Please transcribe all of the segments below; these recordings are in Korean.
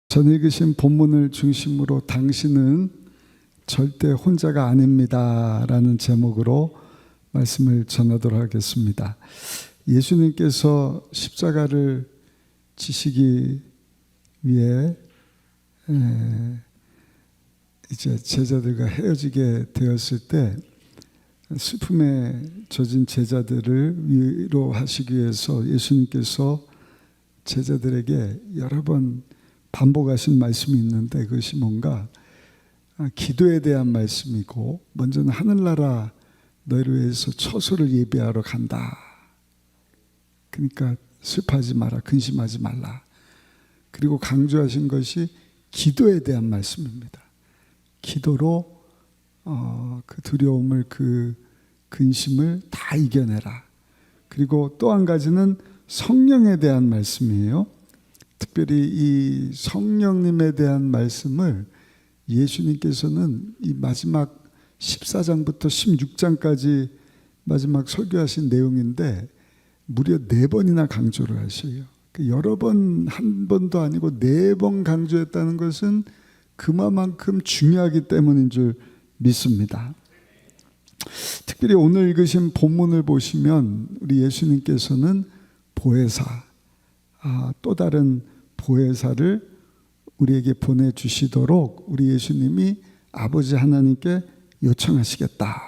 전 읽으신 본문을 중심으로 당신은 절대 혼자가 아닙니다 라는 제목으로 말씀을 전하도록 하겠습니다. 예수님께서 십자가를 지시기 위해 이제 제자들과 헤어지게 되었을 때 슬픔에 젖은 제자들을 위로하시기 위해서 예수님께서 제자들에게 여러 번 반복하신 말씀이 있는데 그것이 뭔가 기도에 대한 말씀이고, 먼저는 하늘나라 너희를 위해서 처소를 예비하러 간다. 그러니까 슬퍼하지 마라, 근심하지 말라. 그리고 강조하신 것이 기도에 대한 말씀입니다. 기도로 그 두려움을, 그 근심을 다 이겨내라. 그리고 또 한 가지는 성령에 대한 말씀이에요. 특별히 이 성령님에 대한 말씀을 예수님께서는 이 마지막 14장부터 16장까지 마지막 설교하신 내용인데 무려 4번이나 강조를 하셔요. 여러 번, 한 번도 아니고 4번 강조했다는 것은 그만큼 중요하기 때문인 줄 믿습니다. 특별히 오늘 읽으신 본문을 보시면 우리 예수님께서는 보혜사, 또 다른 보혜사를 우리에게 보내주시도록 우리 예수님이 아버지 하나님께 요청하시겠다.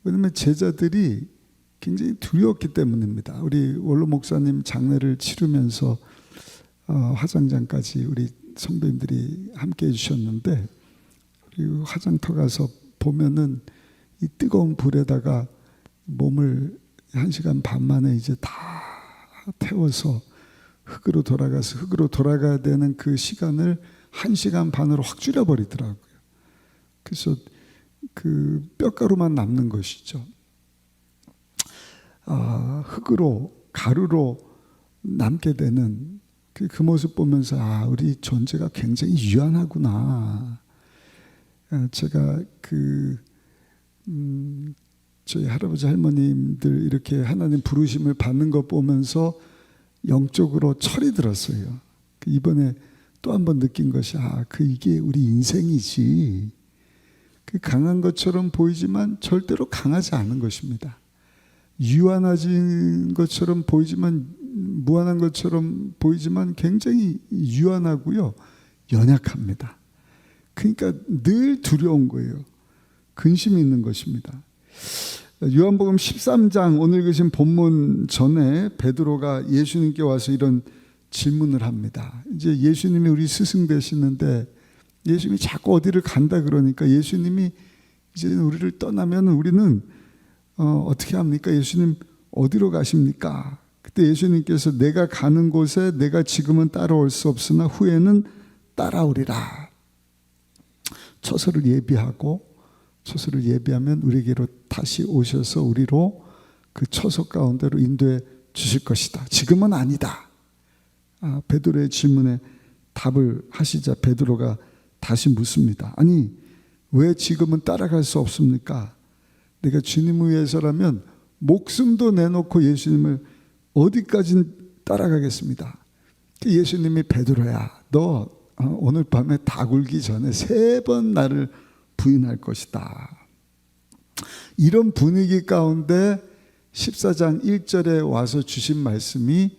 왜냐하면 제자들이 굉장히 두려웠기 때문입니다. 우리 원로 목사님 장례를 치르면서 화장장까지 우리 성도님들이 함께 해주셨는데, 그리고 화장터 가서 보면은 이 뜨거운 불에다가 몸을 1시간 반 만에 이제 다 태워서 흙으로 돌아가서 흙으로 돌아가야 되는 그 시간을 1시간 반으로 확 줄여버리더라고요. 그래서 그 뼈가루만 남는 것이죠. 흙으로, 가루로 남게 되는 그 모습 보면서 우리 존재가 굉장히 유한하구나. 제가 저희 할아버지 할머님들 이렇게 하나님 부르심을 받는 것 보면서 영적으로 철이 들었어요. 이번에 또 한 번 느낀 것이 이게 우리 인생이지. 강한 것처럼 보이지만 절대로 강하지 않은 것입니다. 유한해진 것처럼 보이지만, 무한한 것처럼 보이지만 굉장히 유한하고요, 연약합니다. 그러니까 늘 두려운 거예요. 근심이 있는 것입니다. 요한복음 13장 오늘 읽으신 본문 전에 베드로가 예수님께 와서 이런 질문을 합니다. 이제 예수님이 우리 스승 되시는데 예수님이 자꾸 어디를 간다 그러니까 예수님이 이제 우리를 떠나면 우리는 어떻게 합니까? 예수님 어디로 가십니까? 그때 예수님께서 내가 가는 곳에 내가 지금은 따라올 수 없으나 후에는 따라오리라. 처소를 예비하면 우리에게로 다시 오셔서 우리로 그 처소 가운데로 인도해 주실 것이다. 지금은 아니다. 베드로의 질문에 답을 하시자 베드로가 다시 묻습니다. 아니, 왜 지금은 따라갈 수 없습니까? 내가 주님을 위해서라면 목숨도 내놓고 예수님을 어디까지 따라가겠습니다. 예수님이 베드로야, 너 오늘 밤에 다 굴기 전에 3번 나를 부인할 것이다. 이런 분위기 가운데 14장 1절에 와서 주신 말씀이,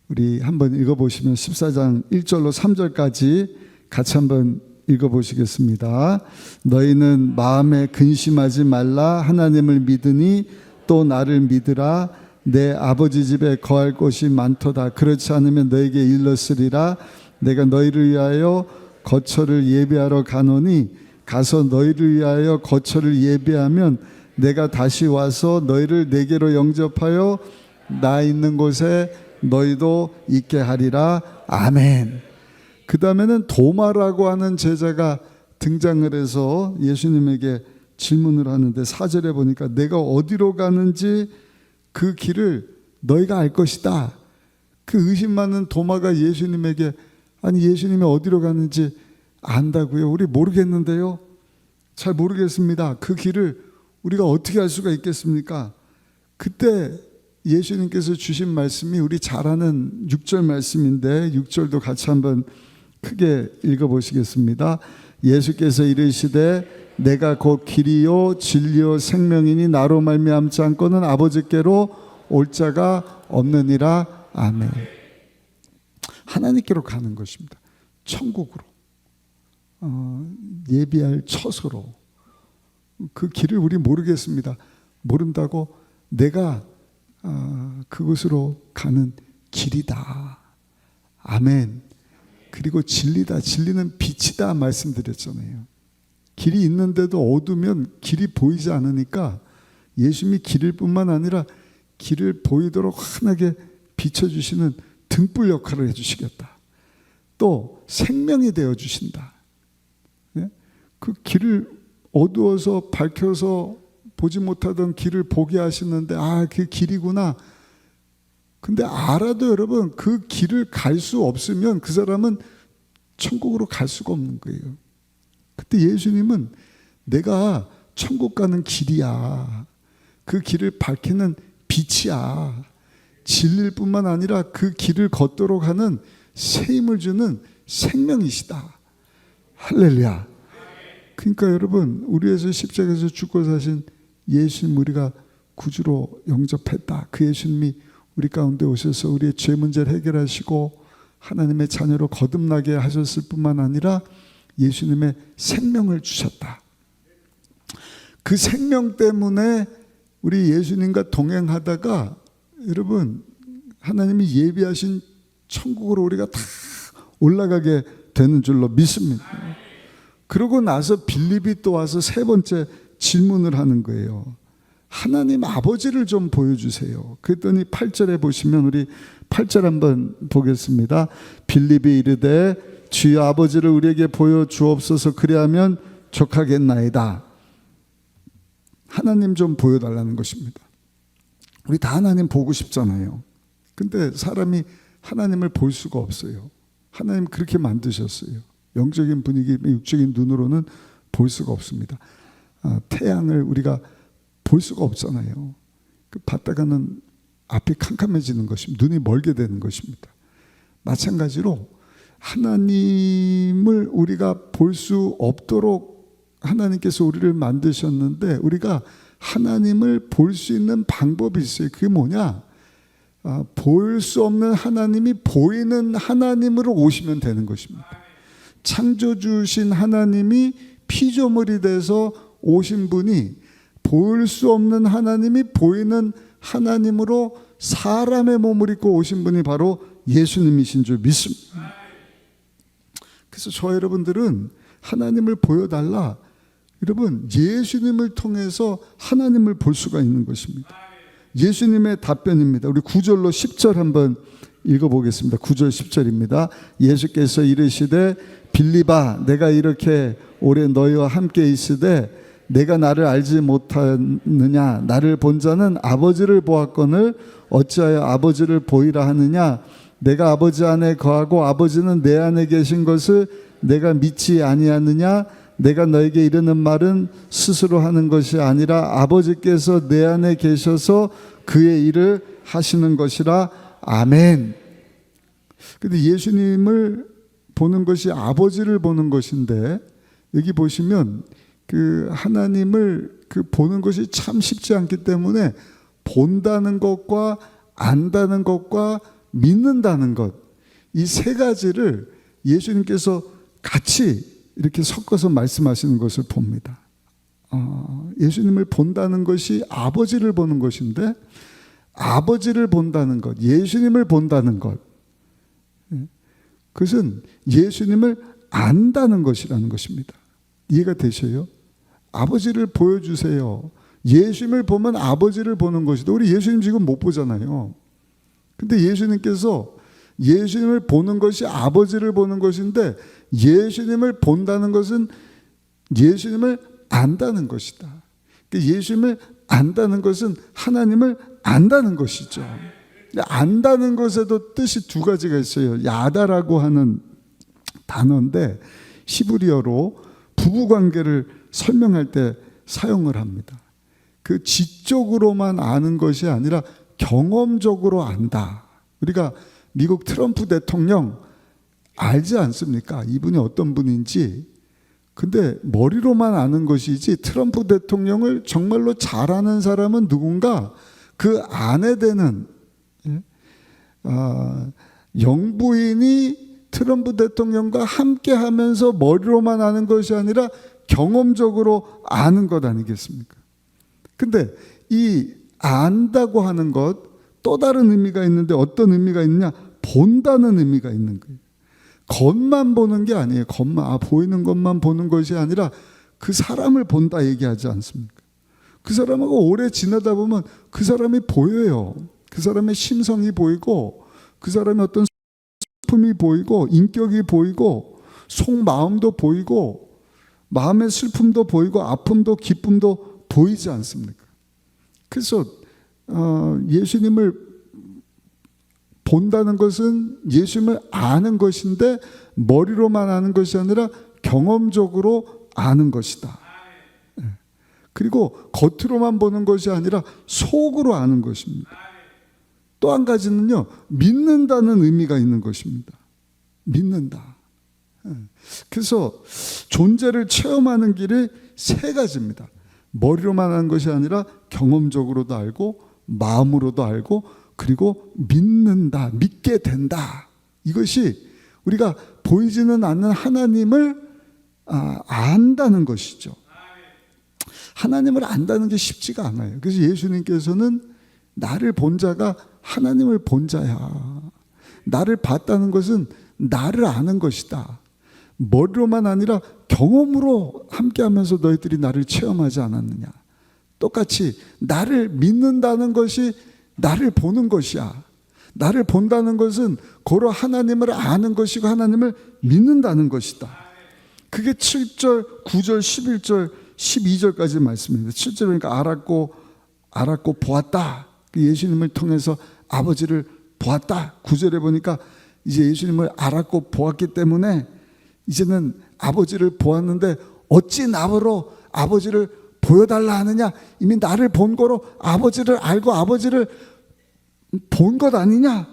우리 한번 읽어보시면 14장 1절로 3절까지 같이 한번 읽어보시겠습니다. 너희는 마음에 근심하지 말라. 하나님을 믿으니 또 나를 믿으라. 내 아버지 집에 거할 곳이 많도다. 그렇지 않으면 너에게 일렀으리라. 내가 너희를 위하여 거처를 예비하러 가노니 가서 너희를 위하여 거처를 예비하면 내가 다시 와서 너희를 내게로 영접하여 나 있는 곳에 너희도 있게 하리라. 아멘. 그 다음에는 도마라고 하는 제자가 등장을 해서 예수님에게 질문을 하는데 4절에 보니까 내가 어디로 가는지 그 길을 너희가 알 것이다. 그 의심 많은 도마가 예수님에게, 아니 예수님이 어디로 가는지 안다고요? 우리 모르겠는데요. 잘 모르겠습니다. 그 길을 우리가 어떻게 알 수가 있겠습니까? 그때 예수님께서 주신 말씀이 우리 잘 아는 6절 말씀인데 6절도 같이 한번 크게 읽어보시겠습니다. 예수께서 이르시되 내가 곧 길이요 진리요 생명이니 나로 말미암지 않고는 아버지께로 올 자가 없느니라. 아멘. 하나님께로 가는 것입니다. 천국으로, 예비할 처소로. 그 길을 우리 모르겠습니다. 모른다고 내가 그곳으로 가는 길이다. 아멘. 그리고 진리다. 진리는 빛이다 말씀드렸잖아요. 길이 있는데도 어두우면 길이 보이지 않으니까 예수님이 길일 뿐만 아니라 길을 보이도록 환하게 비춰주시는 등불 역할을 해주시겠다. 또 생명이 되어주신다. 그 길을 어두워서 밝혀서 보지 못하던 길을 보게 하시는데 그 길이구나. 근데 알아도 여러분 그 길을 갈 수 없으면 그 사람은 천국으로 갈 수가 없는 거예요. 그때 예수님은 내가 천국 가는 길이야. 그 길을 밝히는 빛이야. 진리일 뿐만 아니라 그 길을 걷도록 하는 새 힘을 주는 생명이시다. 할렐루야. 그러니까 여러분 우리에서 십자가에서 죽고 사신 예수님 우리가 구주로 영접했다. 그 예수님이 우리 가운데 오셔서 우리의 죄 문제를 해결하시고 하나님의 자녀로 거듭나게 하셨을 뿐만 아니라 예수님의 생명을 주셨다. 그 생명 때문에 우리 예수님과 동행하다가 여러분 하나님이 예비하신 천국으로 우리가 다 올라가게 되는 줄로 믿습니다. 그러고 나서 빌립이 또 와서 세 번째 질문을 하는 거예요. 하나님 아버지를 좀 보여주세요. 그랬더니 8절에 보시면 우리 8절 한번 보겠습니다. 빌립이 이르되 주여 아버지를 우리에게 보여주옵소서. 그리하면 족하겠나이다. 하나님 좀 보여달라는 것입니다. 우리 다 하나님 보고 싶잖아요. 근데 사람이 하나님을 볼 수가 없어요. 하나님 그렇게 만드셨어요. 영적인 분위기, 육적인 눈으로는 볼 수가 없습니다. 태양을 우리가 볼 수가 없잖아요. 봤다가는 앞이 캄캄해지는 것입니다. 눈이 멀게 되는 것입니다. 마찬가지로 하나님을 우리가 볼 수 없도록 하나님께서 우리를 만드셨는데 우리가 하나님을 볼 수 있는 방법이 있어요. 그게 뭐냐? 볼 수 없는 하나님이 보이는 하나님으로 오시면 되는 것입니다. 창조주신 하나님이 피조물이 돼서 오신 분이 볼 수 없는 하나님이 보이는 하나님으로 사람의 몸을 입고 오신 분이 바로 예수님이신 줄 믿습니다. 그래서 저 여러분들은 하나님을 보여달라. 여러분 예수님을 통해서 하나님을 볼 수가 있는 것입니다. 예수님의 답변입니다. 우리 9절로 10절 한번 읽어보겠습니다. 9절 10절입니다. 예수께서 이르시되 빌립아 내가 이렇게 오래 너희와 함께 있으되 내가 나를 알지 못하느냐? 나를 본 자는 아버지를 보았거늘 어찌하여 아버지를 보이라 하느냐? 내가 아버지 안에 거하고 아버지는 내 안에 계신 것을 내가 믿지 아니하느냐? 내가 너에게 이르는 말은 스스로 하는 것이 아니라 아버지께서 내 안에 계셔서 그의 일을 하시는 것이라. 아멘. 근데 예수님을 보는 것이 아버지를 보는 것인데 여기 보시면 그 하나님을 보는 것이 참 쉽지 않기 때문에 본다는 것과 안다는 것과 믿는다는 것, 이 세 가지를 예수님께서 같이 이렇게 섞어서 말씀하시는 것을 봅니다. 예수님을 본다는 것이 아버지를 보는 것인데 아버지를 본다는 것, 예수님을 본다는 것, 그것은 예수님을 안다는 것이라는 것입니다. 이해가 되셔요? 아버지를 보여주세요. 예수님을 보면 아버지를 보는 것이다. 우리 예수님 지금 못 보잖아요. 근데 예수님께서 예수님을 보는 것이 아버지를 보는 것인데 예수님을 본다는 것은 예수님을 안다는 것이다. 그러니까 예수님을 안다는 것은 하나님을 안다는 것이죠. 안다는 것에도 뜻이 두 가지가 있어요. 야다라고 하는 단어인데 히브리어로 부부관계를 설명할 때 사용을 합니다. 그 지적으로만 아는 것이 아니라 경험적으로 안다. 우리가 미국 트럼프 대통령 알지 않습니까? 이분이 어떤 분인지. 근데 머리로만 아는 것이지 트럼프 대통령을 정말로 잘 아는 사람은 누군가 그 안에 되는 영부인이 트럼프 대통령과 함께 하면서 머리로만 아는 것이 아니라 경험적으로 아는 것 아니겠습니까? 근데 이 안다고 하는 것 또 다른 의미가 있는데 어떤 의미가 있느냐? 본다는 의미가 있는 거예요. 겉만 보는 게 아니에요. 겉만 보이는 것만 보는 것이 아니라 그 사람을 본다 얘기하지 않습니까? 그 사람하고 오래 지내다 보면 그 사람이 보여요. 그 사람의 심성이 보이고 그 사람의 어떤 슬픔이 보이고 인격이 보이고 속마음도 보이고 마음의 슬픔도 보이고 아픔도 기쁨도 보이지 않습니까? 그래서 예수님을 본다는 것은 예수님을 아는 것인데 머리로만 아는 것이 아니라 경험적으로 아는 것이다. 그리고 겉으로만 보는 것이 아니라 속으로 아는 것입니다. 또 한 가지는요, 믿는다는 의미가 있는 것입니다. 믿는다. 그래서 존재를 체험하는 길이 세 가지입니다. 머리로만 하는 것이 아니라 경험적으로도 알고 마음으로도 알고 그리고 믿는다, 믿게 된다. 이것이 우리가 보이지는 않는 하나님을 안다는 것이죠. 하나님을 안다는 게 쉽지가 않아요. 그래서 예수님께서는 나를 본 자가 하나님을 본 자야. 나를 봤다는 것은 나를 아는 것이다. 머리로만 아니라 경험으로 함께하면서 너희들이 나를 체험하지 않았느냐. 똑같이 나를 믿는다는 것이 나를 보는 것이야. 나를 본다는 것은 고로 하나님을 아는 것이고 하나님을 믿는다는 것이다. 그게 7절, 9절, 11절, 12절까지 말씀입니다. 7절 보니까 알았고 보았다. 예수님을 통해서 아버지를 보았다. 9절에 보니까 이제 예수님을 알았고 보았기 때문에 이제는 아버지를 보았는데 어찌 나보러 아버지를 보여달라 하느냐. 이미 나를 본 거로 아버지를 알고 아버지를 본 것 아니냐.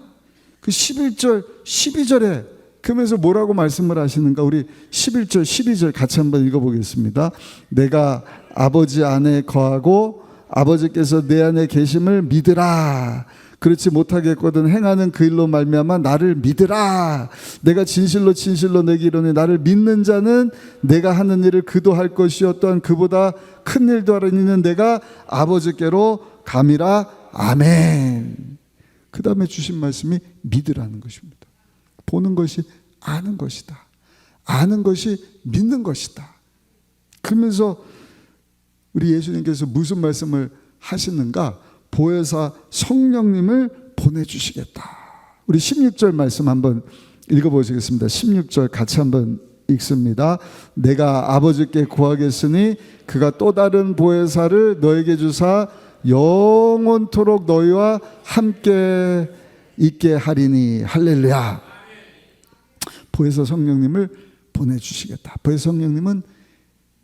그 11절 12절에 그러면서 뭐라고 말씀을 하시는가. 우리 11절 12절 같이 한번 읽어보겠습니다. 내가 아버지 안에 거하고 아버지께서 내 안에 계심을 믿으라. 그렇지 못하겠거든 행하는 그 일로 말미암아 나를 믿으라. 내가 진실로 내게 이르노니 나를 믿는 자는 내가 하는 일을 그도 할 것이요 또한 그보다 큰 일도 하리니 내가 아버지께로 감이라. 아멘. 그 다음에 주신 말씀이 믿으라는 것입니다. 보는 것이 아는 것이다. 아는 것이 믿는 것이다. 그러면서 우리 예수님께서 무슨 말씀을 하시는가? 보혜사 성령님을 보내주시겠다. 우리 16절 말씀 한번 읽어보시겠습니다. 16절 같이 한번 읽습니다. 내가 아버지께 구하겠으니 그가 또 다른 보혜사를 너에게 주사 영원토록 너희와 함께 있게 하리니. 할렐루야. 보혜사 성령님을 보내주시겠다. 보혜사 성령님은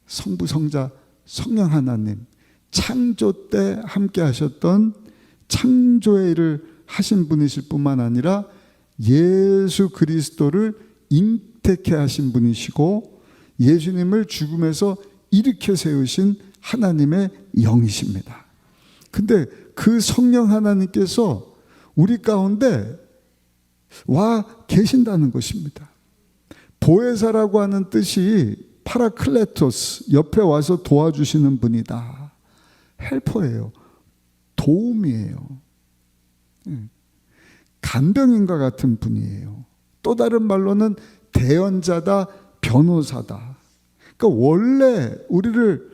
성부 성자 성령 하나님, 창조 때 함께 하셨던 창조의 일을 하신 분이실 뿐만 아니라 예수 그리스도를 잉태케 하신 분이시고 예수님을 죽음에서 일으켜 세우신 하나님의 영이십니다. 근데 그 성령 하나님께서 우리 가운데 와 계신다는 것입니다. 보혜사라고 하는 뜻이 파라클레토스, 옆에 와서 도와주시는 분이다. 헬퍼예요. 도움이에요. 간병인과 같은 분이에요. 또 다른 말로는 대언자다, 변호사다. 그러니까 원래 우리를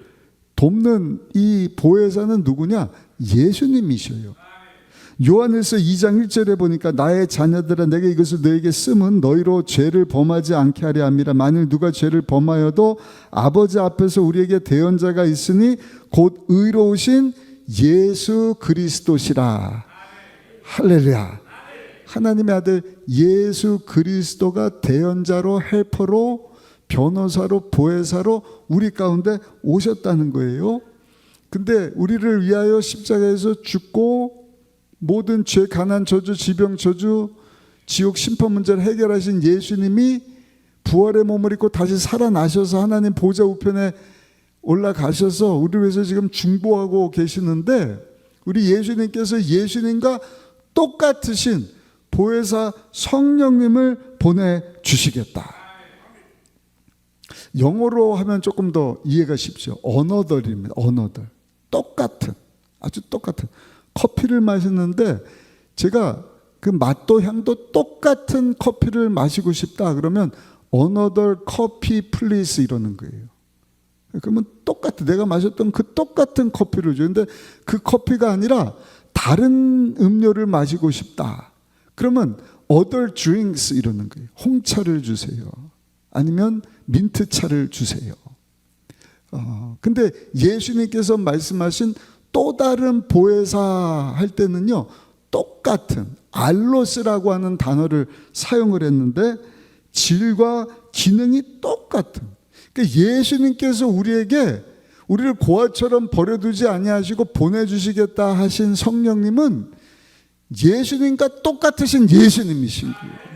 돕는 이 보혜사는 누구냐? 예수님이셔요. 요한일서 2장 1절에 보니까 나의 자녀들아 내가 이것을 너에게 쓰면 너희로 죄를 범하지 않게 하려 함이라. 만일 누가 죄를 범하여도 아버지 앞에서 우리에게 대언자가 있으니 곧 의로우신 예수 그리스도시라. 할렐루야. 하나님의 아들 예수 그리스도가 대언자로 헬퍼로 변호사로 보혜사로 우리 가운데 오셨다는 거예요. 근데 우리를 위하여 십자가에서 죽고 모든 죄, 가난, 저주, 지병, 저주, 지옥 심판 문제를 해결하신 예수님이 부활의 몸을 입고 다시 살아나셔서 하나님 보좌 우편에 올라가셔서 우리를 위해서 지금 중보하고 계시는데, 우리 예수님께서 예수님과 똑같으신 보혜사 성령님을 보내주시겠다. 영어로 하면 조금 더 이해가 쉽죠. another입니다. another. 똑같은, 아주 똑같은. 커피를 마시는데 제가 그 맛도 향도 똑같은 커피를 마시고 싶다 그러면 another coffee please 이러는 거예요. 그러면 똑같은, 내가 마셨던 그 똑같은 커피를 줘요. 근데 그 커피가 아니라 다른 음료를 마시고 싶다 그러면 other drinks 이러는 거예요. 홍차를 주세요. 아니면 민트차를 주세요. 근데 예수님께서 말씀하신 또 다른 보혜사 할 때는요, 똑같은 알로스라고 하는 단어를 사용을 했는데 질과 기능이 똑같은. 그러니까 예수님께서 우리를 고아처럼 버려두지 아니하시고 보내주시겠다 하신 성령님은 예수님과 똑같으신 예수님이신 거예요.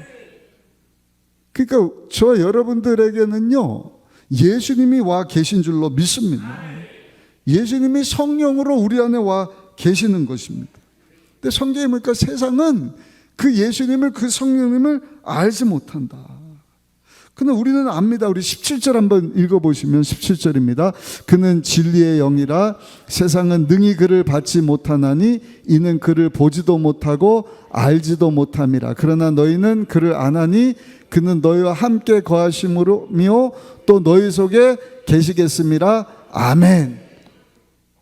그러니까 저 여러분들에게는요, 예수님이 와 계신 줄로 믿습니다. 예수님이 성령으로 우리 안에 와 계시는 것입니다. 근데 성경에 보니까 세상은 그 예수님을, 그 성령님을 알지 못한다. 근데 우리는 압니다. 우리 17절 한번 읽어보시면 17절입니다. 그는 진리의 영이라 세상은 능히 그를 받지 못하나니 이는 그를 보지도 못하고 알지도 못함이라. 그러나 너희는 그를 아나니 그는 너희와 함께 거하심으로며 또 너희 속에 계시겠음이라. 아멘.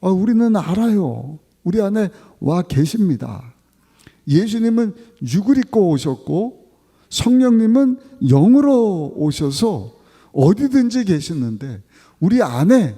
우리는 알아요. 우리 안에 와 계십니다. 예수님은 육을 입고 오셨고 성령님은 영으로 오셔서 어디든지 계시는데 우리 안에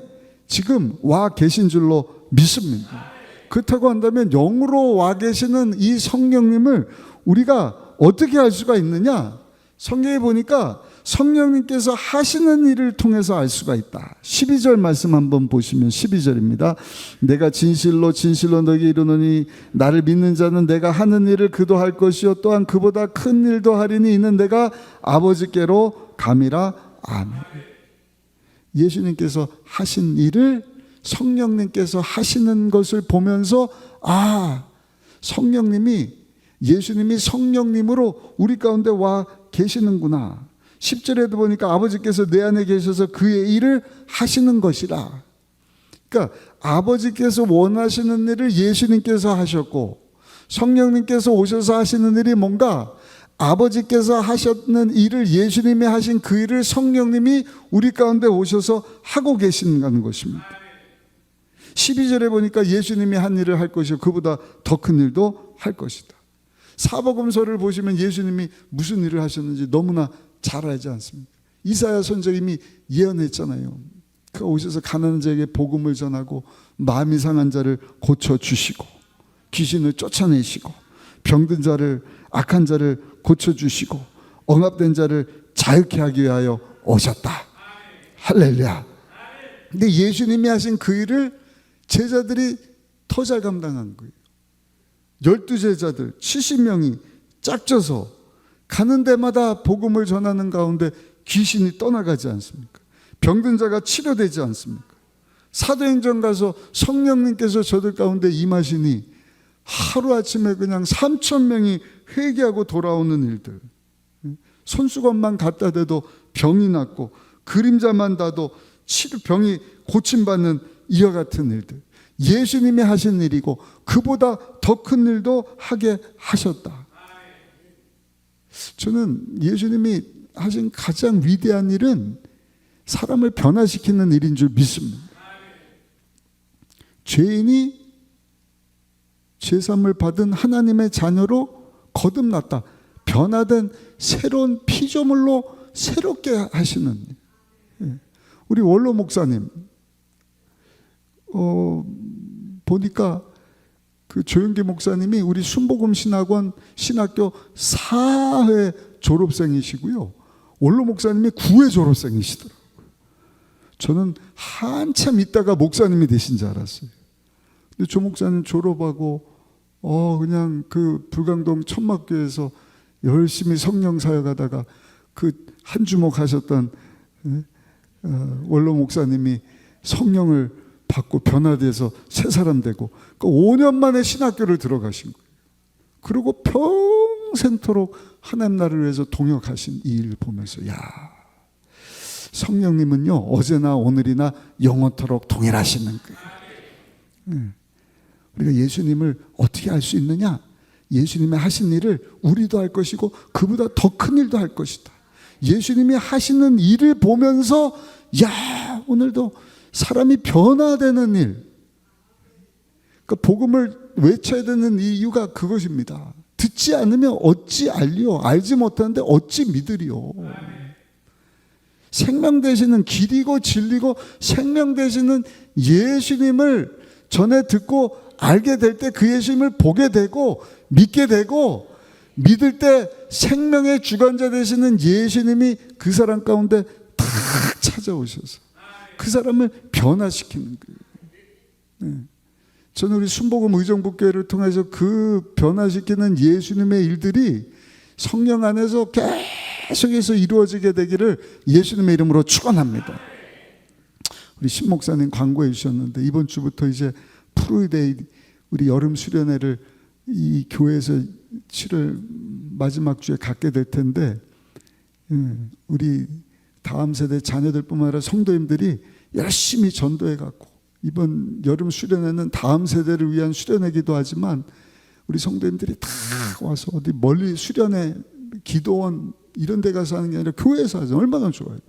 지금 와 계신 줄로 믿습니다. 그렇다고 한다면 영으로 와 계시는 이 성령님을 우리가 어떻게 알 수가 있느냐? 성경에 보니까 성령님께서 하시는 일을 통해서 알 수가 있다. 12절 말씀 한번 보시면 12절입니다. 내가 진실로 진실로 너에게 이르노니 나를 믿는 자는 내가 하는 일을 그도 할 것이요 또한 그보다 큰 일도 하리니 이는 내가 아버지께로 감이라. 아멘. 예수님께서 하신 일을 성령님께서 하시는 것을 보면서 성령님이, 예수님이 성령님으로 우리 가운데 와 계시는구나. 10절에도 보니까 아버지께서 내 안에 계셔서 그의 일을 하시는 것이라. 그러니까 아버지께서 원하시는 일을 예수님께서 하셨고 성령님께서 오셔서 하시는 일이 뭔가, 아버지께서 하셨는 일을, 예수님이 하신 그 일을 성령님이 우리 가운데 오셔서 하고 계신다는 것입니다. 12절에 보니까 예수님이 한 일을 할 것이요 그보다 더 큰 일도 할 것이다. 사복음서를 보시면 예수님이 무슨 일을 하셨는지 너무나 잘 알지 않습니까? 이사야 선지자님이 예언했잖아요. 그가 오셔서 가난한 자에게 복음을 전하고 마음이 상한 자를 고쳐주시고 귀신을 쫓아내시고 병든 자를, 악한 자를 고쳐주시고 억압된 자를 자유케 하기 위하여 오셨다. 할렐루야. 근데 예수님이 하신 그 일을 제자들이 더 잘 감당한 거예요. 12제자들 70명이 짝져서 가는 데마다 복음을 전하는 가운데 귀신이 떠나가지 않습니까? 병든 자가 치료되지 않습니까? 사도행전 가서 성령님께서 저들 가운데 임하시니 하루아침에 그냥 3,000명이 회개하고 돌아오는 일들, 손수건만 갖다 대도 병이 낫고 그림자만 닿아도 병이 고침받는 이와 같은 일들, 예수님이 하신 일이고 그보다 더 큰 일도 하게 하셨다. 저는 예수님이 하신 가장 위대한 일은 사람을 변화시키는 일인 줄 믿습니다. 죄인이 죄사함을 받은 하나님의 자녀로 거듭났다, 변화된 새로운 피조물로 새롭게 하시는 일. 우리 원로 목사님 보니까 그 조영기 목사님이 우리 순복음 신학원 신학교 4회 졸업생이시고요, 원로 목사님이 9회 졸업생이시더라고요. 저는 한참 있다가 목사님이 되신 줄 알았어요. 근데 조 목사님 졸업하고 그냥 그 불광동 천막교에서 열심히 성령 사역하다가 그 한 주목 하셨던 원로 목사님이 성령을 받고 변화돼서 새 사람 되고, 그 5년 만에 신학교를 들어가신 거예요. 그리고 평생토록 하나님 나라를 위해서 동역하신 이 일을 보면서, 야, 성령님은요 어제나 오늘이나 영원토록 동일하시는 거예요. 우리가 예수님을 어떻게 알 수 있느냐? 예수님이 하신 일을 우리도 할 것이고 그보다 더 큰 일도 할 것이다. 예수님이 하시는 일을 보면서, 야, 오늘도 사람이 변화되는 일. 그러니까 복음을 외쳐야 되는 이유가 그것입니다. 듣지 않으면 어찌 알리요? 알지 못하는데 어찌 믿으리요? 생명 되시는 길이고 진리고 생명 되시는 예수님을 전에 듣고 알게 될 때 그 예수님을 보게 되고 믿게 되고, 믿을 때 생명의 주관자 되시는 예수님이 그 사람 가운데 탁 찾아오셔서 그 사람을 변화시키는 거예요. 저는 우리 순복음 의정부교회를 통해서 그 변화시키는 예수님의 일들이 성령 안에서 계속해서 이루어지게 되기를 예수님의 이름으로 축원합니다. 우리 신 목사님 광고해 주셨는데, 이번 주부터 이제 프루이데이, 우리 여름 수련회를 이 교회에서 7월 마지막 주에 갖게 될 텐데, 우리 다음 세대 자녀들뿐만 아니라 성도님들이 열심히 전도해 갖고, 이번 여름 수련회는 다음 세대를 위한 수련회기도 하지만 우리 성도님들이 다 와서 어디 멀리 수련회 기도원 이런 데 가서 하는 게 아니라 교회에서 하죠. 얼마나 좋아요.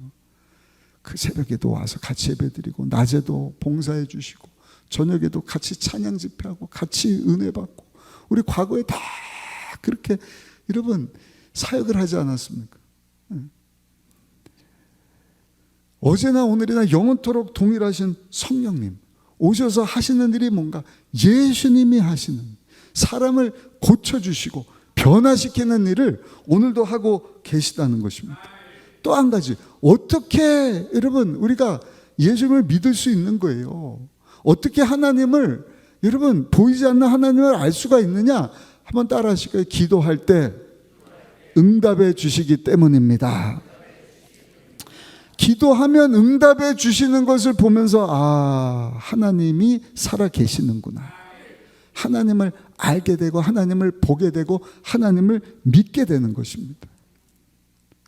그 새벽에도 와서 같이 예배드리고, 낮에도 봉사해 주시고, 저녁에도 같이 찬양 집회하고 같이 은혜 받고, 우리 과거에 다 그렇게 여러분 사역을 하지 않았습니까? 어제나 오늘이나 영원토록 동일하신 성령님 오셔서 하시는 일이 뭔가? 예수님이 하시는, 사람을 고쳐주시고 변화시키는 일을 오늘도 하고 계시다는 것입니다. 또 한 가지, 어떻게 여러분 우리가 예수님을 믿을 수 있는 거예요? 어떻게 하나님을, 여러분 보이지 않는 하나님을 알 수가 있느냐? 한번 따라 하실까요? 기도할 때 응답해 주시기 때문입니다. 기도하면 응답해 주시는 것을 보면서, 아, 하나님이 살아 계시는구나. 하나님을 알게 되고 하나님을 보게 되고 하나님을 믿게 되는 것입니다.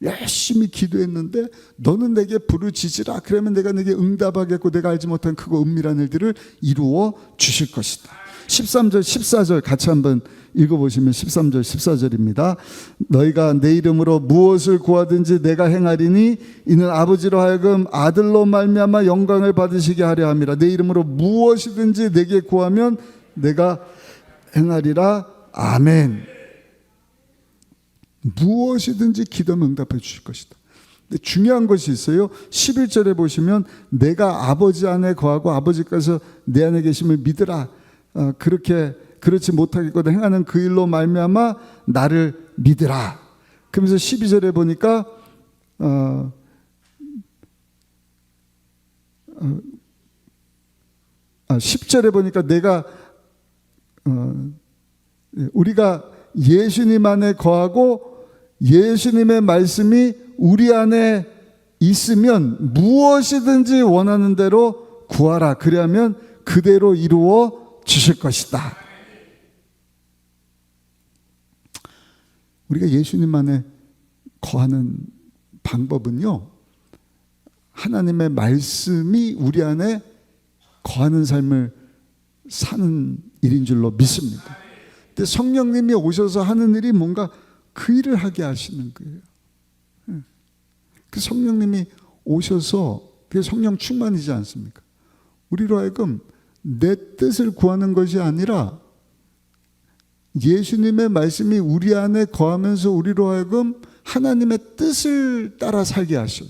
열심히 기도했는데 너는 내게 부르짖으라. 그러면 내가 내게 응답하겠고 내가 알지 못한 크고 은밀한 일들을 이루어 주실 것이다. 13절 14절 같이 한번 읽어보시면 13절 14절입니다. 너희가 내 이름으로 무엇을 구하든지 내가 행하리니 이는 아버지로 하여금 아들로 말미암아 영광을 받으시게 하려 함이라. 내 이름으로 무엇이든지 내게 구하면 내가 행하리라. 아멘. 무엇이든지 기도하면 응답해 주실 것이다. 근데 중요한 것이 있어요. 11절에 보시면 내가 아버지 안에 거하고 아버지께서 내 안에 계심을 믿으라. 그렇지 못하겠거든 행하는 그 일로 말미암아 나를 믿으라. 그러면서 12절에 보니까 10절에 보니까 내가 우리가 예수님 안에 거하고 예수님의 말씀이 우리 안에 있으면 무엇이든지 원하는 대로 구하라. 그리하면 그대로 이루어 주실 것이다. 우리가 예수님 안에 거하는 방법은요, 하나님의 말씀이 우리 안에 거하는 삶을 사는 일인 줄로 믿습니다. 근데 성령님이 오셔서 하는 일이 뭔가 그 일을 하게 하시는 거예요. 그 성령님이 오셔서, 그게 성령 충만이지 않습니까? 우리로 하여금 내 뜻을 구하는 것이 아니라 예수님의 말씀이 우리 안에 거하면서 우리로 하여금 하나님의 뜻을 따라 살게 하셔요.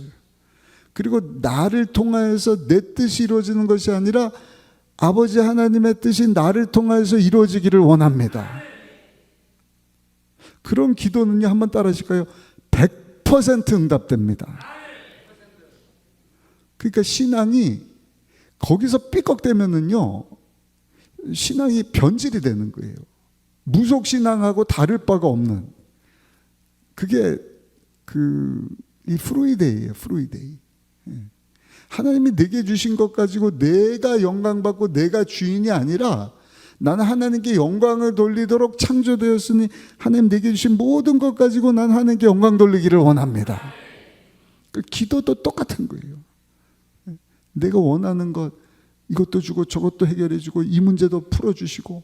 그리고 나를 통하여서 내 뜻이 이루어지는 것이 아니라 아버지 하나님의 뜻이 나를 통하여서 이루어지기를 원합니다. 그런 기도는요, 한번 따라 하실까요? 100% 응답됩니다. 그러니까 신앙이 거기서 삐걱대면은요, 신앙이 변질이 되는 거예요. 무속신앙하고 다를 바가 없는. 그게 이 프로이데이예요. 프로이데이. 하나님이 내게 주신 것 가지고 내가 영광받고 내가 주인이 아니라 나는 하나님께 영광을 돌리도록 창조되었으니 하나님 내게 주신 모든 것 가지고 난 하나님께 영광 돌리기를 원합니다. 기도도 똑같은 거예요. 내가 원하는 것 이것도 주고 저것도 해결해 주고 이 문제도 풀어주시고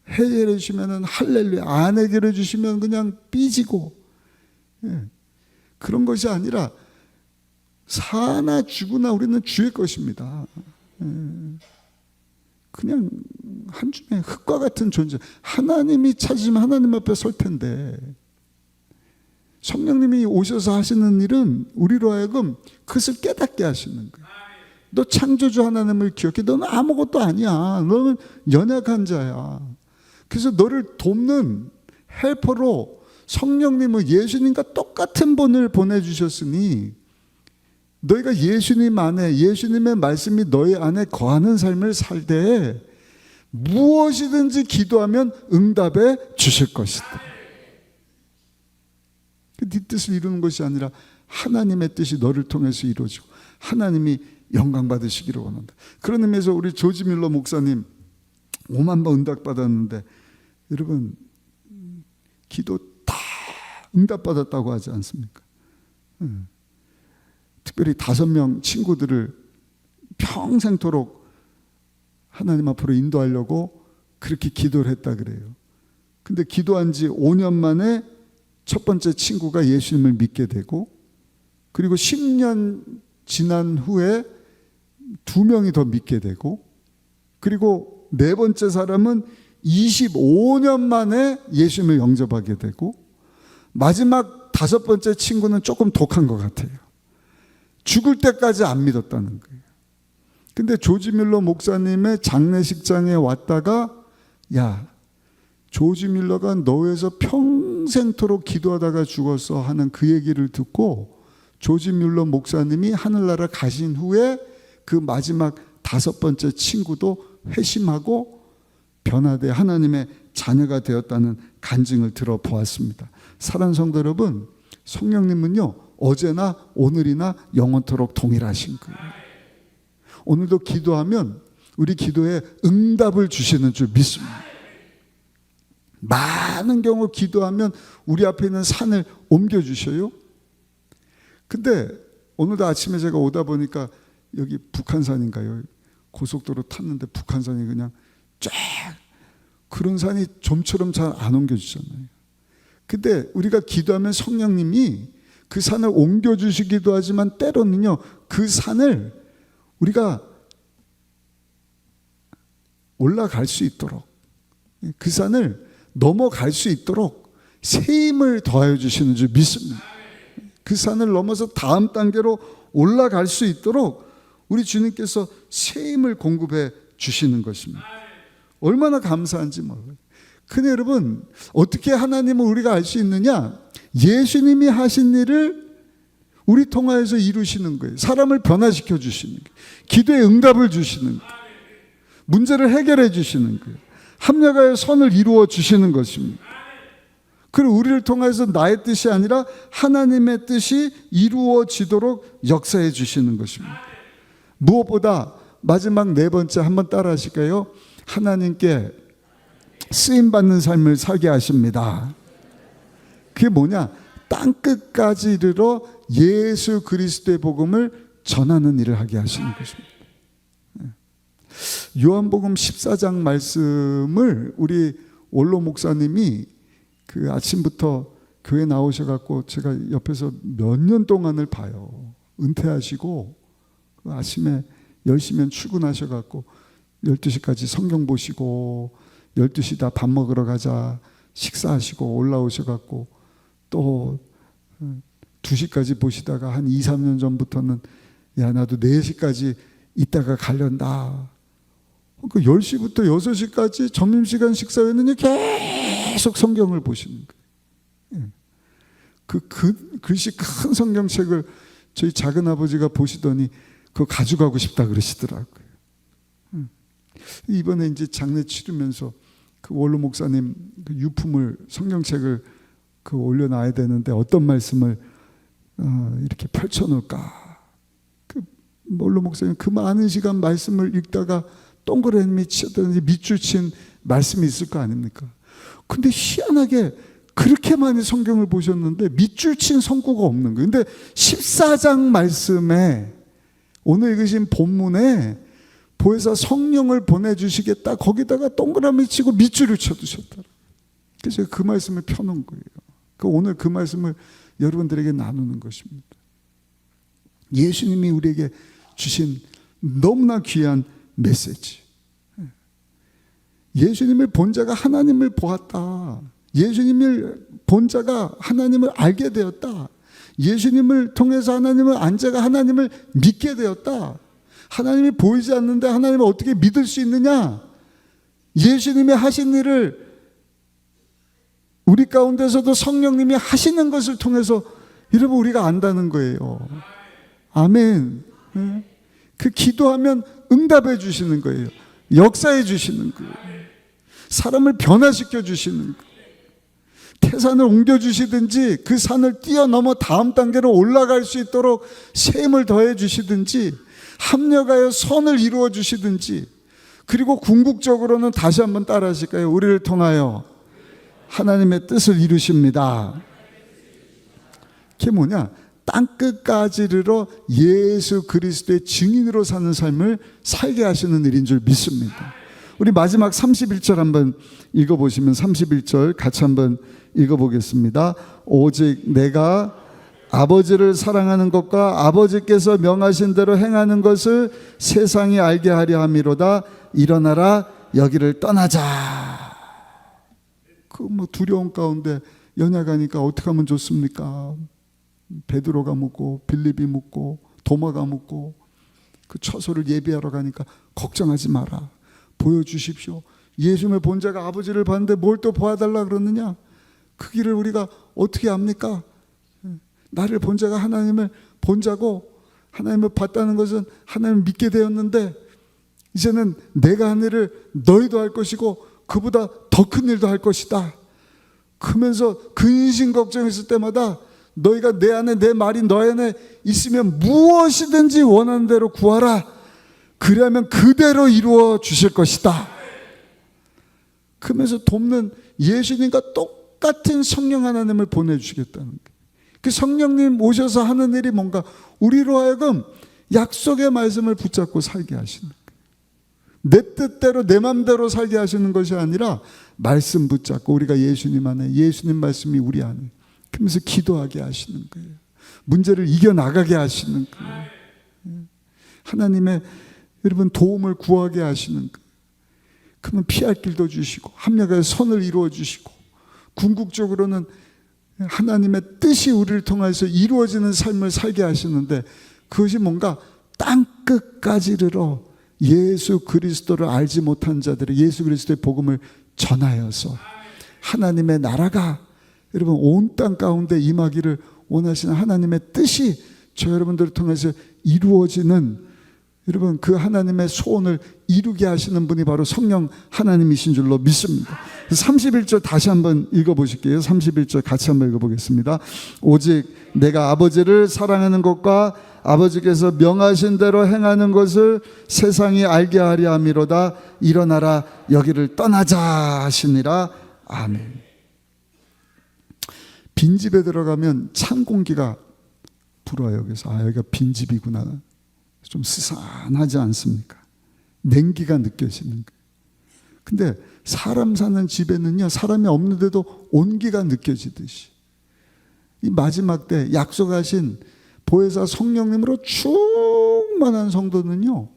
해결해 주시면 할렐루야, 안 해결해 주시면 그냥 삐지고, 그런 것이 아니라 사나 죽으나 우리는 주의 것입니다. 그냥 한 줌의 흙과 같은 존재. 하나님이 찾으시면 하나님 앞에 설 텐데, 성령님이 오셔서 하시는 일은 우리로 하여금 그것을 깨닫게 하시는 거예요. 너 창조주 하나님을 기억해. 너는 아무것도 아니야. 너는 연약한 자야. 그래서 너를 돕는 헬퍼로 성령님은 예수님과 똑같은 분을 보내주셨으니 너희가 예수님 안에, 예수님의 말씀이 너희 안에 거하는 삶을 살 때 무엇이든지 기도하면 응답해 주실 것이다. 네 뜻을 이루는 것이 아니라 하나님의 뜻이 너를 통해서 이루어지고 하나님이 영광 받으시기를 원한다. 그런 의미에서 우리 조지 밀러 목사님 5만 번 응답 받았는데, 여러분 기도 다 응답 받았다고 하지 않습니까? 특별히 5명 친구들을 평생토록 하나님 앞으로 인도하려고 그렇게 기도를 했다 그래요. 근데 기도한 지 5년 만에 첫 번째 친구가 예수님을 믿게 되고, 그리고 10년 지난 후에 2명이 더 믿게 되고, 그리고 네 번째 사람은 25년 만에 예수님을 영접하게 되고, 마지막 5번째 친구는 조금 독한 것 같아요. 죽을 때까지 안 믿었다는 거예요. 근데 조지 밀러 목사님의 장례식장에 왔다가, 야, 조지 밀러가 너에서 평생토록 기도하다가 죽었어 하는 그 얘기를 듣고, 조지 밀러 목사님이 하늘나라 가신 후에 그 마지막 5번째 친구도 회심하고 변화돼 하나님의 자녀가 되었다는 간증을 들어보았습니다. 사랑하는 성도 여러분, 성령님은요 어제나 오늘이나 영원토록 동일하신 거예요. 오늘도 기도하면 우리 기도에 응답을 주시는 줄 믿습니다. 많은 경우 기도하면 우리 앞에 있는 산을 옮겨주셔요. 근데 오늘도 아침에 제가 오다 보니까 여기 북한산인가요? 고속도로 탔는데 북한산이 그냥 쫙, 그런 산이 좀처럼 잘 안 옮겨주잖아요. 근데 우리가 기도하면 성령님이 그 산을 옮겨주시기도 하지만 때로는요 그 산을 우리가 올라갈 수 있도록, 그 산을 넘어갈 수 있도록 새 힘을 더하여 주시는 줄 믿습니다. 그 산을 넘어서 다음 단계로 올라갈 수 있도록 우리 주님께서 새 힘을 공급해 주시는 것입니다. 얼마나 감사한지 몰라요. 근데 여러분, 어떻게 하나님을 우리가 알 수 있느냐? 예수님이 하신 일을 우리 통하여서 이루시는 거예요. 사람을 변화시켜 주시는 거예요. 기도에 응답을 주시는 거예요. 문제를 해결해 주시는 거예요. 합력하여 선을 이루어 주시는 것입니다. 그리고 우리를 통해서 나의 뜻이 아니라 하나님의 뜻이 이루어지도록 역사해 주시는 것입니다. 무엇보다 마지막 네 번째, 한번 따라 하실까요? 하나님께 쓰임받는 삶을 살게 하십니다. 그게 뭐냐? 땅끝까지 이르러 예수 그리스도의 복음을 전하는 일을 하게 하시는 것입니다. 요한복음 14장 말씀을 우리 원로 목사님이 그 아침부터 교회 나오셔갖고 제가 옆에서 몇 년 동안을 봐요. 은퇴하시고 아침에 10시면 출근하셔갖고 12시까지 성경 보시고 12시 다 밥 먹으러 가자 식사하시고 올라오셔갖고 또 2시까지 보시다가 한 2, 3년 전부터는 야 나도 4시까지 있다가 가련다. 그 10시부터 6시까지 점심시간 식사 후에는 계속 성경을 보시는 거예요. 그 글씨 큰 성경책을 저희 작은아버지가 보시더니 그거 가져가고 싶다 그러시더라고요. 이번에 이제 장례 치르면서 그 원로 목사님 그 유품을, 성경책을 그 올려놔야 되는데 어떤 말씀을 이렇게 펼쳐놓을까. 몰로 목사님 그 많은 시간 말씀을 읽다가 동그라미 치든지 밑줄 친 말씀이 있을 거 아닙니까? 근데 희한하게 그렇게 많이 성경을 보셨는데 밑줄 친 성구가 없는 거예요. 근데 14장 말씀에 오늘 읽으신 본문에 보혜사 성령을 보내주시겠다 거기다가 동그라미 치고 밑줄을 쳐두셨더라. 그래서 그 말씀을 펴놓은 거예요. 오늘 그 말씀을 여러분들에게 나누는 것입니다. 예수님이 우리에게 주신 너무나 귀한 메시지. 예수님을 본 자가 하나님을 보았다. 예수님을 본 자가 하나님을 알게 되었다. 예수님을 통해서 하나님을 안 자가 하나님을 믿게 되었다. 하나님이 보이지 않는데 하나님을 어떻게 믿을 수 있느냐? 예수님이 하신 일을 우리 가운데서도 성령님이 하시는 것을 통해서 여러분 우리가 안다는 거예요. 아멘. 그 기도하면 응답해 주시는 거예요. 역사해 주시는 거예요. 사람을 변화시켜 주시는 거예요. 태산을 옮겨 주시든지 그 산을 뛰어넘어 다음 단계로 올라갈 수 있도록 셈을 더해 주시든지 합력하여 선을 이루어 주시든지, 그리고 궁극적으로는 다시 한번 따라 하실까요? 우리를 통하여 하나님의 뜻을 이루십니다. 그게 뭐냐? 땅끝까지 이르러 예수 그리스도의 증인으로 사는 삶을 살게 하시는 일인 줄 믿습니다. 우리 마지막 31절 한번 읽어보시면 31절 같이 한번 읽어보겠습니다. 오직 내가 아버지를 사랑하는 것과 아버지께서 명하신 대로 행하는 것을 세상이 알게 하려 함이로다. 일어나라, 여기를 떠나자. 그 뭐 두려움 가운데 연약하니까 어떻게 하면 좋습니까? 베드로가 묻고 빌립이 묻고 도마가 묻고 그 처소를 예비하러 가니까 걱정하지 마라, 보여주십시오. 예수님의 본 자가 아버지를 봤는데 뭘 또 보아달라 그러느냐? 그 길을 우리가 어떻게 압니까? 나를 본 자가 하나님을 본 자고, 하나님을 봤다는 것은 하나님을 믿게 되었는데 이제는 내가 한 일을 너희도 할 것이고 그보다 더 큰 일도 할 것이다. 그러면서 근심 걱정했을 때마다 너희가 내 안에, 내 말이 너희 안에 있으면 무엇이든지 원하는 대로 구하라. 그러면 그대로 이루어 주실 것이다. 그러면서 돕는 예수님과 똑같은 성령 하나님을 보내주시겠다는 거예요. 그 성령님 오셔서 하는 일이 뭔가 우리로 하여금 약속의 말씀을 붙잡고 살게 하시는 거예요. 내 뜻대로 내 맘대로 살게 하시는 것이 아니라 말씀 붙잡고 우리가 예수님 안에, 예수님 말씀이 우리 안에, 그러면서 기도하게 하시는 거예요. 문제를 이겨나가게 하시는 거예요. 하나님의 여러분 도움을 구하게 하시는 거예요. 그러면 피할 길도 주시고 합력하여 선을 이루어 주시고, 궁극적으로는 하나님의 뜻이 우리를 통해서 이루어지는 삶을 살게 하시는데, 그것이 뭔가 땅끝까지 이르러 예수 그리스도를 알지 못한 자들의 예수 그리스도의 복음을 전하여서 하나님의 나라가 여러분 온 땅 가운데 임하기를 원하시는 하나님의 뜻이 저 여러분들을 통해서 이루어지는, 여러분 그 하나님의 소원을 이루게 하시는 분이 바로 성령 하나님이신 줄로 믿습니다. 31절 다시 한번 읽어보실게요. 31절 같이 한번 읽어보겠습니다. 오직 내가 아버지를 사랑하는 것과 아버지께서 명하신 대로 행하는 것을 세상이 알게 하려 함이로다. 일어나라, 여기를 떠나자 하시니라. 아멘. 빈집에 들어가면 찬 공기가 불어요. 그래서 여기가 빈집이구나. 좀 스산하지 않습니까? 냉기가 느껴지는 거예요. 근데 사람 사는 집에는요, 사람이 없는데도 온기가 느껴지듯이 이 마지막 때 약속하신 보혜사 성령님으로 충만한 성도는요,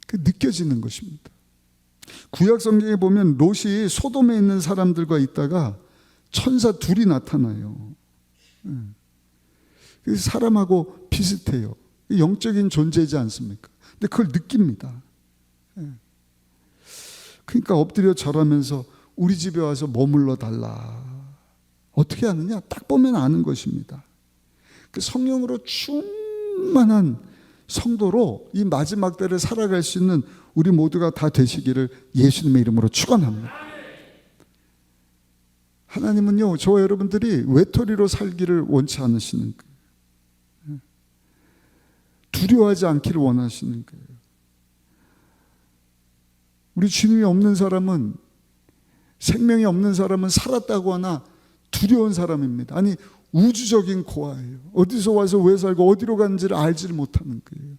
그 느껴지는 것입니다. 구약 성경에 보면 롯이 소돔에 있는 사람들과 있다가 천사 둘이 나타나요. 사람하고 비슷해요. 영적인 존재이지 않습니까? 근데 그걸 느낍니다. 그러니까 엎드려 절하면서 우리 집에 와서 머물러 달라. 어떻게 아느냐? 딱 보면 아는 것입니다. 그 성령으로 충만한 성도로 이 마지막 때를 살아갈 수 있는 우리 모두가 다 되시기를 예수님의 이름으로 축원합니다. 하나님은요, 저와 여러분들이 외톨이로 살기를 원치 않으시는 거예요. 두려워하지 않기를 원하시는 거예요. 우리 주님이 없는 사람은, 생명이 없는 사람은 살았다고 하나 두려운 사람입니다. 아니, 우주적인 고아예요. 어디서 와서 왜 살고 어디로 가는지를 알지를 못하는 거예요.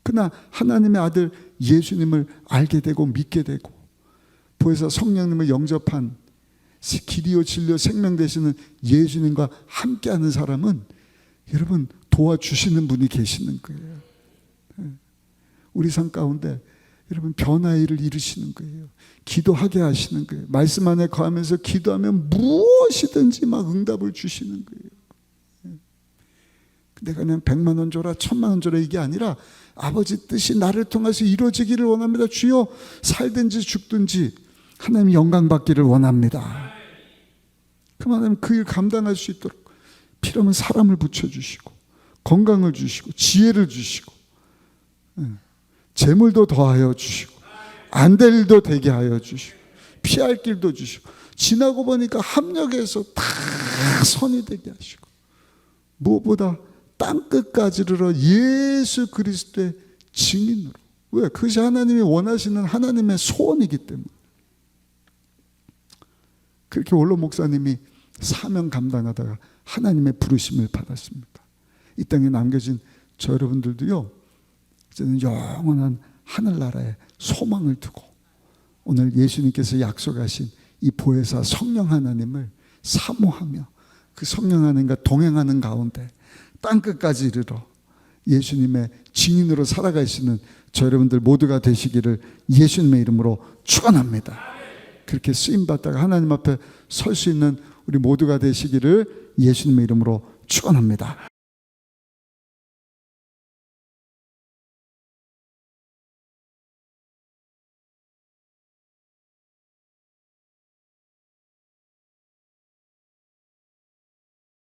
그러나 하나님의 아들 예수님을 알게 되고 믿게 되고 보혜사 성령님을 영접한 길이요 진리요 생명 되시는 예수님과 함께하는 사람은 여러분 도와주시는 분이 계시는 거예요. 우리 삶 가운데 여러분 변화의 일을 이루시는 거예요. 기도하게 하시는 거예요. 말씀 안에 거하면서 기도하면 무엇이든지 막 응답을 주시는 거예요. 내가 그냥 100만 원 줘라 1000만 원 줘라 이게 아니라 아버지 뜻이 나를 통해서 이루어지기를 원합니다. 주여 살든지 죽든지 하나님 영광 받기를 원합니다. 그만하면 그 일 감당할 수 있도록 필요하면 사람을 붙여주시고 건강을 주시고 지혜를 주시고 재물도 더하여 주시고 안 될 일도 되게 하여 주시고 피할 길도 주시고 지나고 보니까 합력해서 다 선이 되게 하시고 무엇보다 땅끝까지 이르러 예수 그리스도의 증인으로. 왜? 그것이 하나님이 원하시는 하나님의 소원이기 때문에. 그렇게 원로 목사님이 사명 감당하다가 하나님의 부르심을 받았습니다. 이 땅에 남겨진 저 여러분들도요, 이제는 영원한 하늘나라에 소망을 두고 오늘 예수님께서 약속하신 이 보혜사 성령 하나님을 사모하며 그 성령 하나님과 동행하는 가운데 땅끝까지 이르러 예수님의 증인으로 살아가시는 저 여러분들 모두가 되시기를 예수님의 이름으로 축원합니다. 그렇게 쓰임받다가 하나님 앞에 설 수 있는 우리 모두가 되시기를 예수님의 이름으로 축원합니다.